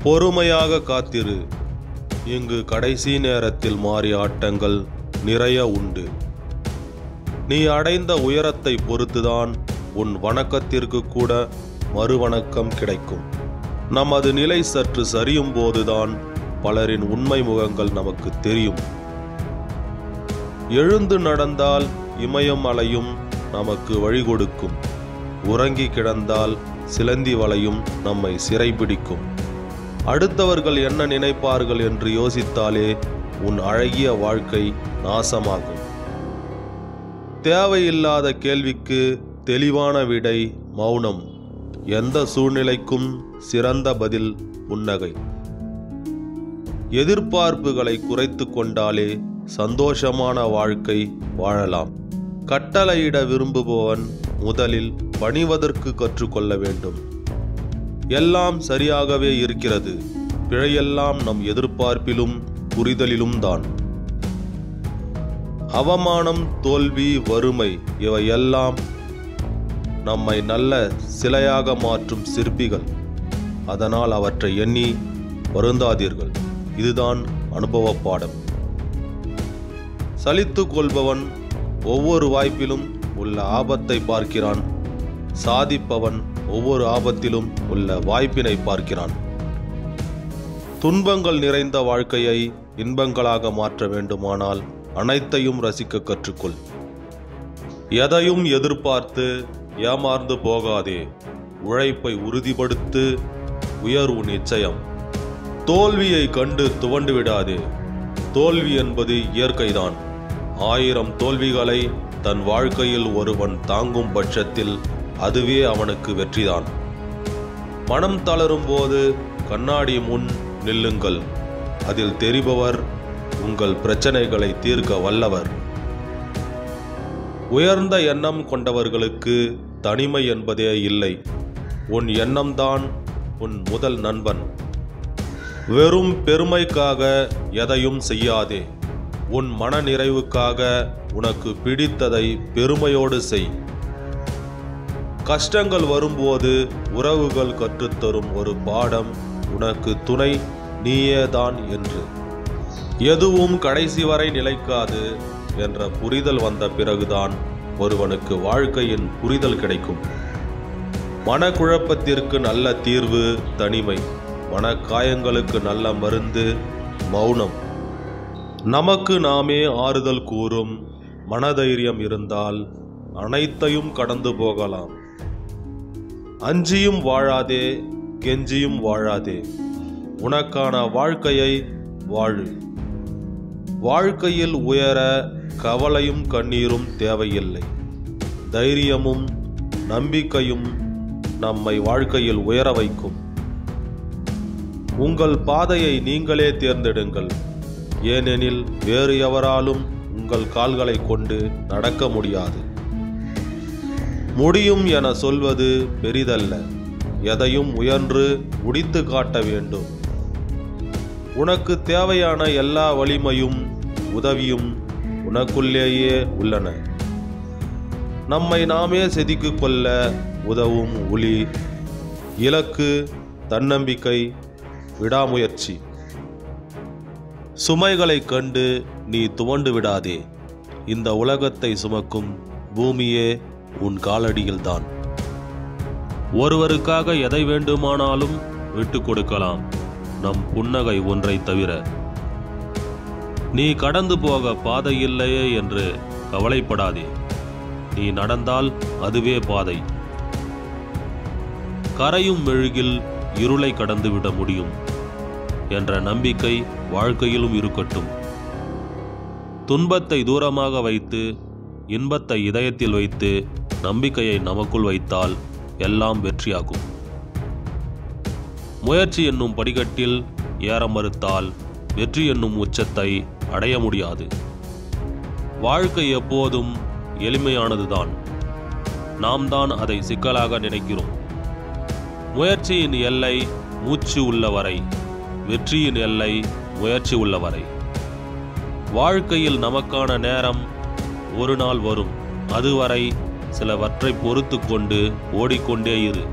பொறுமையாக காத்திரு. இங்கு கடைசி நேரத்தில் மாறிய ஆட்டங்கள் நிறைய உண்டு. நீ அடைந்த உயரத்தை பொறுத்துதான் உன் வணக்கத்திற்கு கூட மறுவணக்கம் கிடைக்கும். நமது நிலை சற்று சரியும் போதுதான் பலரின் உண்மை முகங்கள் நமக்கு தெரியும். எழுந்து நடந்தால் இமயம் அலையும் நமக்கு வழி கொடுக்கும். உறங்கி கிடந்தால் சிலந்தி வலையும் நம்மை சிறைபிடிக்கும். அடுத்தவர்கள் என்ன நினைப்பார்கள் என்று யோசித்தாலே உன் அழகிய வாழ்க்கை நாசமாகும். தேவையில்லாத கேள்விக்கு தெளிவான விடை மௌனம். எந்த சூழ்நிலைக்கும் சிறந்த பதில் புன்னகை. எதிர்பார்ப்புகளை குறைத்து கொண்டாலே சந்தோஷமான வாழ்க்கை வாழலாம். கட்டளையிட விரும்புபவன் முதலில் பணிவதற்கு கற்றுக்கொள்ள வேண்டும். எல்லாம் சரியாகவே இருக்கிறது. பிழையெல்லாம் நம் எதிர்பார்ப்பிலும் புரிதலிலும் தான். அவமானம், தோல்வி, வறுமை இவையெல்லாம் நம்மை நல்ல சிலையாக மாற்றும் சிற்பிகள். அதனால் அவற்றை எண்ணி வருந்தாதீர்கள். இதுதான் அனுபவ பாடம். சலித்து கொள்பவன் ஒவ்வொரு வாய்ப்பிலும் உள்ள ஆபத்தை பார்க்கிறான். சாதிப்பவன் ஒவ்வொரு ஆபத்திலும் உள்ள வாய்ப்பினை பார்க்கிறான். துன்பங்கள் நிறைந்த வாழ்க்கையை இன்பங்களாக மாற்ற வேண்டுமானால் அனைத்தையும் ரசிக்க கற்றுக்கொள். எதையும் எதிர்பார்த்து ஏமாந்து போகாதே. உழைப்பை உறுதிப்படுத்து. உயர்வு நிச்சயம். தோல்வியை கண்டு துவண்டு விடாதே. தோல்வி என்பது இயற்கைதான். 1000 தோல்விகளை தன் வாழ்க்கையில் ஒருவன் தாங்கும் பட்சத்தில் அதுவே அவனுக்கு வெற்றிதான். மனம் தளரும் போது கண்ணாடி முன் நில்லுங்கள். அதில் தெரிபவர் உங்கள் பிரச்சனைகளை தீர்க்க வல்லவர். உயர்ந்த எண்ணம் கொண்டவர்களுக்கு தனிமை என்பதே இல்லை. உன் எண்ணம்தான் உன் முதல் நண்பன். வெறும் பெருமைக்காக எதையும் செய்யாதே. உன் மன நிறைவுக்காக உனக்கு பிடித்ததை பெருமையோடு செய். கஷ்டங்கள் வரும்போது உறவுகள் கற்றுத்தரும் ஒரு பாடம் உனக்கு துணை நீயேதான் என்று. எதுவும் கடைசி வரை நிலைக்காது என்ற புரிதல் வந்த பிறகுதான் ஒருவனுக்கு வாழ்க்கையின் புரிதல் கிடைக்கும். மனக்குழப்பத்திற்கு நல்ல தீர்வு தனிமை. மனக்காயங்களுக்கு நல்ல மருந்து மௌனம். நமக்கு நாமே ஆறுதல் கூறும் மனதைரியம் இருந்தால் அனைத்தையும் கடந்து போகலாம். அஞ்சியும் வாழாதே, கெஞ்சியும் வாழாதே. உனக்கான வாழ்க்கையை வாழு. வாழ்க்கையில் உயர கவலையும் கண்ணீரும் தேவையில்லை. தைரியமும் நம்பிக்கையும் நம்மை வாழ்க்கையில் உயர வைக்கும். உங்கள் பாதையை நீங்களே தேர்ந்தெடுங்கள். ஏனெனில் வேறு எவராலும் உங்கள் கால்களை கொண்டு நடக்க முடியாது. முடியும் என சொல்வது பெரிதல்ல. எதையும் முயன்று முடித்து காட்ட வேண்டும். உனக்கு தேவையான எல்லா வலிமையும் உதவியும் உனக்குள்ளேயே உள்ளன. நம்மை நாமே செதுக்கிக் கொள்ள உதவும் ஒளி, இலக்கு, தன்னம்பிக்கை, விடாமுயற்சி. சுமைகளை கண்டு நீ துவண்டு விடாதே. இந்த உலகத்தை சுமக்கும் பூமியே உன் காலடியில்தான். ஒருவருக்காக எதை வேண்டுமானாலும் விட்டு கொடுக்கலாம், நம் புன்னகை ஒன்றை தவிர. நீ கடந்து போக பாதை இல்லையே என்று கவலைப்படாதே. நீ நடந்தால் அதுவே பாதை. கரையும் மெழுகில் இருளை கடந்துவிட முடியும் என்ற நம்பிக்கை வாழ்க்கையிலும் இருக்கட்டும். துன்பத்தை தூரமாக வைத்து இன்பத்தை இதயத்தில் வைத்து நம்பிக்கையை நமக்குள் வைத்தால் எல்லாம் வெற்றியாகும். முயற்சி என்னும் படிக்கட்டில் ஏற மறுத்தால் வெற்றி என்னும் உச்சத்தை அடைய முடியாது. வாழ்க்கை எப்போதும் எளிமையானதுதான். நாம் தான் அதை சிக்கலாக நினைக்கிறோம். முயற்சியின் எல்லை மூச்சு உள்ளவரை, வெற்றியின் எல்லை முயற்சி உள்ளவரை. வாழ்க்கையில் நமக்கான நேரம் ஒரு நாள் வரும். அதுவரை சிலவற்றை பொறுத்து கொண்டு ஓடிக்கொண்டே இரு.